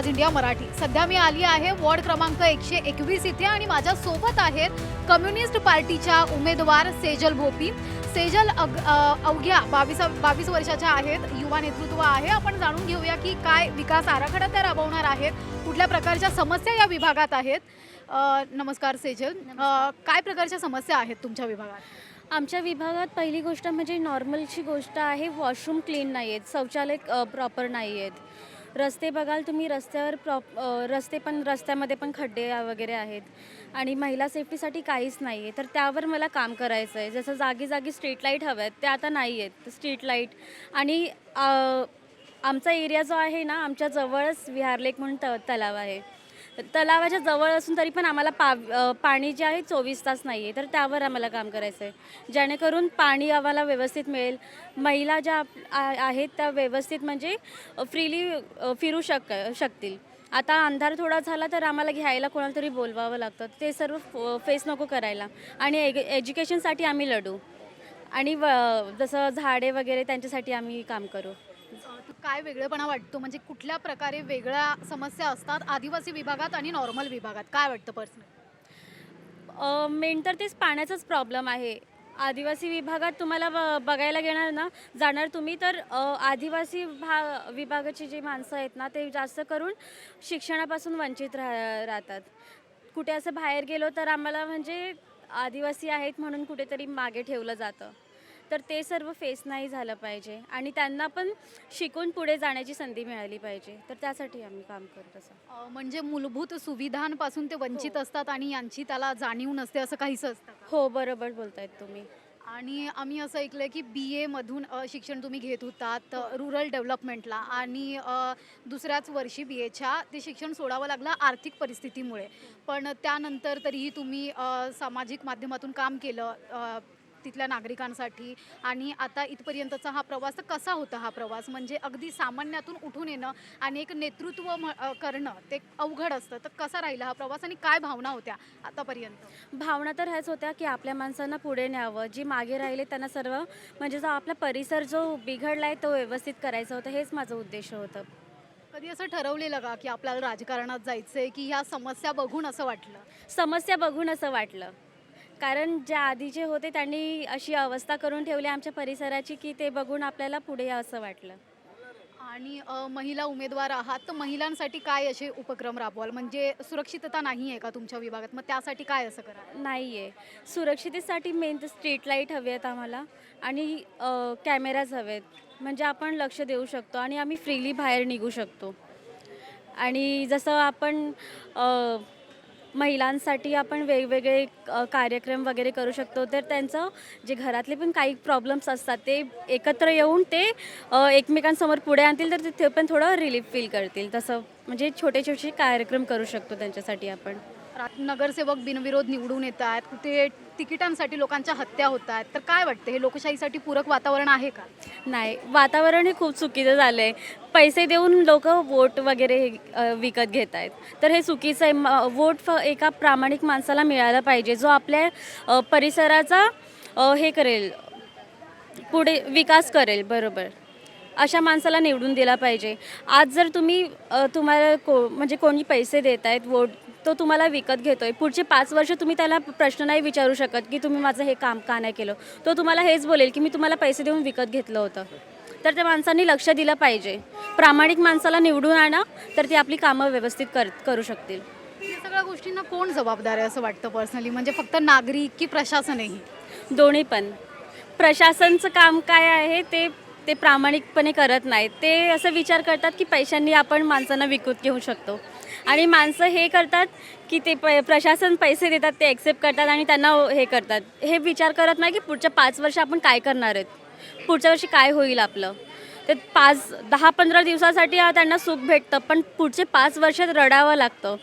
आवाज इंडिया मराठी। सध्या मी आली आहे वॉर्ड क्रमांक 121 इथे आणि माझ्या सोबत आहेत कम्युनिस्ट पार्टीच्या उमेदवार सेजल भोपी। सेजल अवघ्या 22 वर्षाच्या आहेत, युवा नेतृत्व आहे। आपण जाणून घेऊया की काय विकास आराखडा त्या राबवणार आहेत, कुठल्या प्रकारच्या समस्या या विभागात आहेत। नमस्कार सेजल, काय प्रकारच्या समस्या आहेत तुमच्या विभागात? आमच्या विभागात पहिली गोष्ट म्हणजे नॉर्मलची गोष्ट आहे, वॉशरूम क्लीन नाही आहेत, शौचालय प्रॉपर नाही आहेत। रस्ते बघाल तुम्ही, रस्त्यावर रस्त्यामध्ये पण खड्डे वगैरे आहेत आणि महिला सेफ्टीसाठी काहीच नाही आहे। तर त्यावर मला काम करायचं आहे। जसं जागी जागी स्ट्रीट लाईट हव्या आहेत, ते आता नाही आहेत स्ट्रीट लाईट। आणि आमचा एरिया जो आहे ना, आमच्या जवळच विहार लेक म्हणून तलाव आहे। तलावाच्या जवळ असून तरी पण आम्हाला पाणी जे आहे 24 तास नाही आहे। तर त्यावर आम्हाला काम करायचं आहे, जेणेकरून पाणी आम्हाला व्यवस्थित मिळेल। महिला ज्या आहेत त्या व्यवस्थित म्हणजे फ्रीली फिरू शकतील। आता अंधार थोडा झाला तर आम्हाला घ्यायला कोणाला तरी बोलवावं लागतं, ते सर्व फेस नको करायला। आणि एज्युकेशनसाठी आम्ही लढू आणि जसं झाडे वगैरे त्यांच्यासाठी आम्ही काम करू। काय वेगळेपणा वाटतो, म्हणजे कुठल्या प्रकारे वेगळ्या समस्या असतात आदिवासी विभागात आणि नॉर्मल विभागात, काय वाटतं पर्सनल? मेन तर तेच पाण्याचाच प्रॉब्लेम आहे। आदिवासी विभागात तुम्हाला बघायला जाणार तुम्ही तर आदिवासी विभागाची जी माणसं आहेत ना, ते जास्त करून शिक्षणापासून वंचित राहतात। कुठे असं बाहेर गेलो तर आम्हाला म्हणजे आदिवासी आहेत म्हणून कुठेतरी मागे ठेवलं जातं। तर ते सर्व फेस नाही झालं पाहिजे आणि त्यांना पण शिकून पुढे जाण्याची संधी मिळाली पाहिजे। तर त्यासाठी आम्ही काम करत असं। म्हणजे मूलभूत सुविधांपासून ते वंचित असतात आणि यांची त्याला जाणीव नसते, असं काहीच असतं का? हो, बरोबर बोलतायत तुम्ही। आणि आम्ही असं ऐकलंय की BA मधून शिक्षण तुम्ही घेत होतात रुरल डेव्हलपमेंटला आणि दुसऱ्याच वर्षी BAच्या ते शिक्षण सोडावं लागलं आर्थिक परिस्थितीमुळे। पण त्यानंतर तरीही तुम्ही सामाजिक माध्यमातून काम केलं तिथल्या नागरिकांसाठी आणि आता इथपर्यंतचा हा प्रवास, तर कसा होता हा प्रवास? म्हणजे अगदी सामान्यातून उठून येणं आणि एक नेतृत्व करणं ते अवघड असतं, तर कसा राहिला हा प्रवास आणि काय भावना होत्या आतापर्यंत? भावना तर ह्याच होत्या की आपल्या माणसांना पुढे न्यावं, जी मागे राहिले त्यांना सर्व म्हणजे जो आपला परिसर जो बिघडला आहे तो व्यवस्थित करायचा होता, हेच माझं उद्देश होतं। कधी असं ठरवलेलं का की आपल्याला राजकारणात जायचंय, की ह्या समस्या बघून असं वाटलं? समस्या बघून असं वाटलं, कारण ज्या आधीचे होते त्यांनी अशी अवस्था करून ठेवली आमच्या परिसराची की ते बघून आपल्याला पुढे यावं असं वाटलं। आणि महिला उमेदवार आहात, तर महिलांसाठी काय असे उपक्रम राबवाल? म्हणजे सुरक्षितता नाही आहे का तुमच्या विभागात? मग त्यासाठी काय असं कराल? नाही आहे, सुरक्षितेसाठी मेन तर स्ट्रीट लाईट हवे आहेत आम्हाला आणि कॅमेराज हवे आहेत, म्हणजे आपण लक्ष देऊ शकतो आणि आम्ही फ्रीली बाहेर निघू शकतो। आणि जसं आपण महिलांसाठी आपण वेगवेगळे कार्यक्रम वगैरे करू शकतो। तर त्यांचं जे घरातले पण काही प्रॉब्लेम्स असतात ते एकत्र येऊन ते एकमेकांसमोर पुढे आणतील, तर ते पण थोडं रिलीफ फील करतील। तसं म्हणजे छोटे छोटे कार्यक्रम करू शकतो त्यांच्यासाठी आपण। नगरसेवक बिनविरोध निवडून येत आहेत, कुठे तिकिटांसाठी लोकांच्या हत्या होत आहेत, तर काय वाटतं, हे लोकशाहीसाठी पूरक वातावरण आहे का? नाही, वातावरण हे खूप चुकीचं झालं आहे। पैसे देऊन लोक वोट वगैरे विकत घेत आहेत, तर हे चुकीचं आहे। वोट एका प्रामाणिक माणसाला मिळालं पाहिजे, जो आपल्या परिसराचा हे करेल, पुढे विकास करेल। बरोबर, अशा माणसाला निवडून दिला पाहिजे। आज जर तुम्हाला म्हणजे कोणी पैसे देत आहेत वोट, तो तुम्हाला विकत घेतोय, पुढचे 5 वर्ष तुम्ही त्याला प्रश्न नाही विचारू शकत की तुम्ही माझं हे काम का नाही केलं। तो तुम्हाला हेच बोलेल की मी तुम्हाला पैसे देऊन विकत घेतलं होतं। तर त्या माणसांनी लक्ष दिलं पाहिजे, प्रामाणिक माणसाला निवडून आणा, तर ती आपली कामं व्यवस्थित करू शकतील। या सगळ्या गोष्टींना कोण जबाबदार आहे असं वाटतं पर्सनली? म्हणजे फक्त नागरिक की प्रशासनही? दोन्ही पण। प्रशासनचं काम काय आहे ते प्रामाणिकपणे करत नाहीत, ते असं विचार करतात की पैशांनी आपण माणसांना विकत घेऊ शकतो। आणि माणसं हे करतात की ते प्रशासन पैसे देतात, ते ॲक्सेप्ट करतात आणि त्यांना हे करतात, हे विचार करत नाही की पुढच्या 5 वर्ष आपण काय करणार आहेत, पुढच्या वर्षी काय होईल आपलं। ते 10-15 दिवसासाठी त्यांना सुख भेटतं, पण पुढचे 5 वर्षात रडावं लागतं।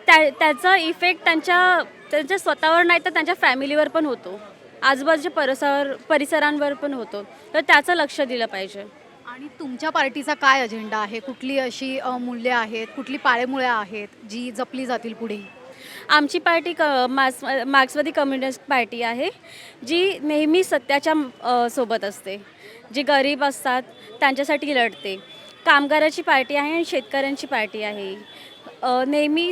त्याचा इफेक्ट त्यांच्या स्वतःवर नाही तर त्यांच्या फॅमिलीवर पण होतो, आजूबाजूच्या परिसरांवर पण होतो। तर त्याचं लक्ष दिलं पाहिजे। आणि तुमच्या पार्टीचा काय अजेंडा आहे? कुठली अशी मूल्य आहेत, कुठली पाळेमुळे आहेत जी जपली जातील पुढे? आमची पार्टी मार्क्सवादी कम्युनिस्ट पार्टी आहे, जी नेहमी सत्याच्या सोबत असते, जे गरीब असतात त्यांच्यासाठी लढते। कामगाराची पार्टी आहे आणि शेतकऱ्यांची पार्टी आहे. नेहमी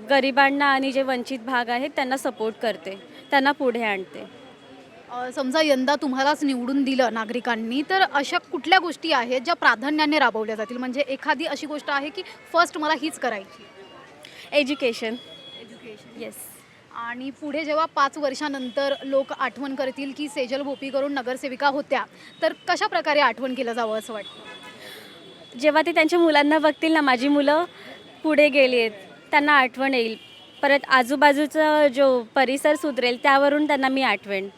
गरिबांना आणि जे वंचित भाग आहेत त्यांना सपोर्ट करते, त्यांना पुढे आणते. समजा यंदा तुम्हालाच निवडून दिलं नागरिकांनी, तर अशा कुठल्या गोष्टी आहेत ज्या प्राधान्याने राबवल्या जातील? म्हणजे एखादी अशी गोष्ट आहे की फर्स्ट मला हीच करायची. एज्युकेशन. एज्युकेशन. येस. आणि पुढे जेव्हा 5 वर्षानंतर लोक आठवण करतील की सेजल भोपी करून नगरसेविका होत्या, तर कशा प्रकारे आठवण केलं जावं असं वाटतं? जेव्हा ते त्यांच्या मुलांना बघतील ना, माझी मुलं पुढे गेली आहेत, त्यांना आठवण येईल. परत आजूबाजूचा जो परिसर सुधरेल त्यावरून त्यांना मी आठवेन.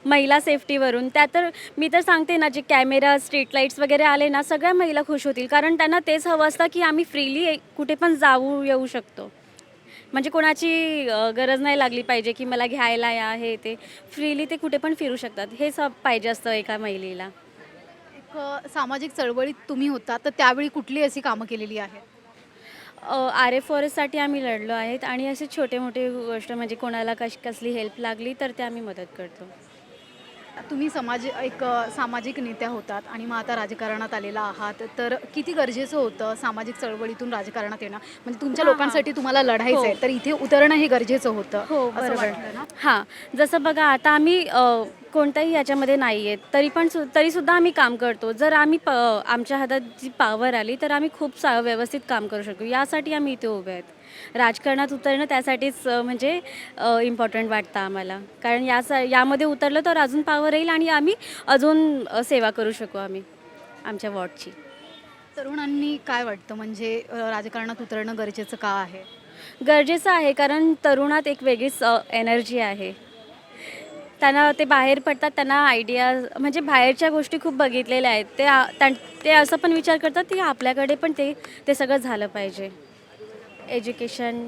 महिला सेफ्टीवरून, त्या तर मी तर सांगते ना, जे कॅमेरा, स्ट्रीट लाईट्स वगैरे आले ना, सगळ्या महिला खुश होतील. कारण त्यांना तेच हवं असतं की आम्ही फ्रीली कुठे पण जाऊ येऊ शकतो. म्हणजे कोणाची गरज नाही लागली पाहिजे की मला घ्यायला या हे ते. फ्रीली ते कुठे पण फिरू शकतात. हे सब पाहिजे असतं एका महिलेला. एक सामाजिक चळवळीत तुम्ही होता, तर त्यावेळी कुठली अशी कामं केलेली आहेत? RF फॉरेस्टसाठी आम्ही लढलो आहेत आणि असे छोटे मोठे गोष्ट म्हणजे कोणाला कसली हेल्प लागली तर ते आम्ही मदत करतो. तुम्ही सामाजिक नेत्या होतात आणि मग आता राजकारणात आलेला आहात, तर किती गरजेचं होतं सामाजिक चळवळीतून राजकारणात येणं? म्हणजे तुमच्या हां, लोकांसाठी तुम्हाला लढायचं हो. आहे, तर इथे उतरणं हे गरजेचं होतं. हो, असं बरोबर. वाटलं ना? हां, जसं बघा आता आम्ही कोणत्याही याच्यामध्ये नाही आहेत, तरीसुद्धा आम्ही काम करतो. जर आमच्या हातात जी पॉवर आली, तर आम्ही खूप व्यवस्थित काम करू शकू. यासाठी आम्ही इथे उभे आहेत. राजकारणात उतरणं त्यासाठीच म्हणजे इम्पॉर्टंट वाटतं आम्हाला. कारण यामध्ये उतरलं तर अजून पॉवर येईल आणि आम्ही अजून सेवा करू शकू आम्ही आमच्या वॉर्डची. तरुणांनी काय वाटतं, म्हणजे राजकारणात उतरणं गरजेचं का आहे? गरजेचं आहे कारण तरुणात एक वेगळीच एनर्जी आहे. त्यांना ते बाहेर पडतात, त्यांना आयडिया म्हणजे बाहेरच्या गोष्टी खूप बघितलेल्या आहेत. ते असं पण विचार करतात की आपल्याकडे पण ते सगळं झालं पाहिजे. एज्युकेशन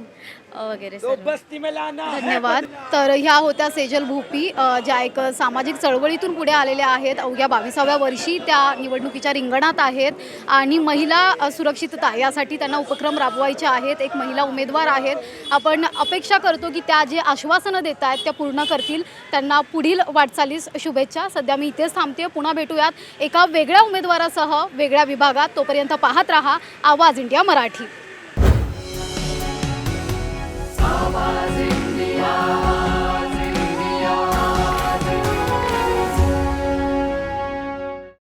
वगैरे सर्व. धन्यवाद. तर ह्या होत्या सेजल भोपी, ज्या एक सामाजिक चळवळीतून पुढे आलेल्या आहेत. अवघ्या 22व्या वर्षी त्या निवडणुकीच्या रिंगणात आहेत आणि महिला सुरक्षितता यासाठी त्यांना उपक्रम राबवायचे आहेत. एक महिला उमेदवार आहेत. आपण अपेक्षा करतो की त्या जे आश्वासनं देत आहेत त्या पूर्ण करतील. त्यांना पुढील वाटचालीस शुभेच्छा. सध्या मी इथेच थांबते. पुन्हा भेटूयात एका वेगळ्या उमेदवारासह वेगळ्या विभागात. तोपर्यंत पाहत रहा आवाज इंडिया मराठी. आवाज इंडिया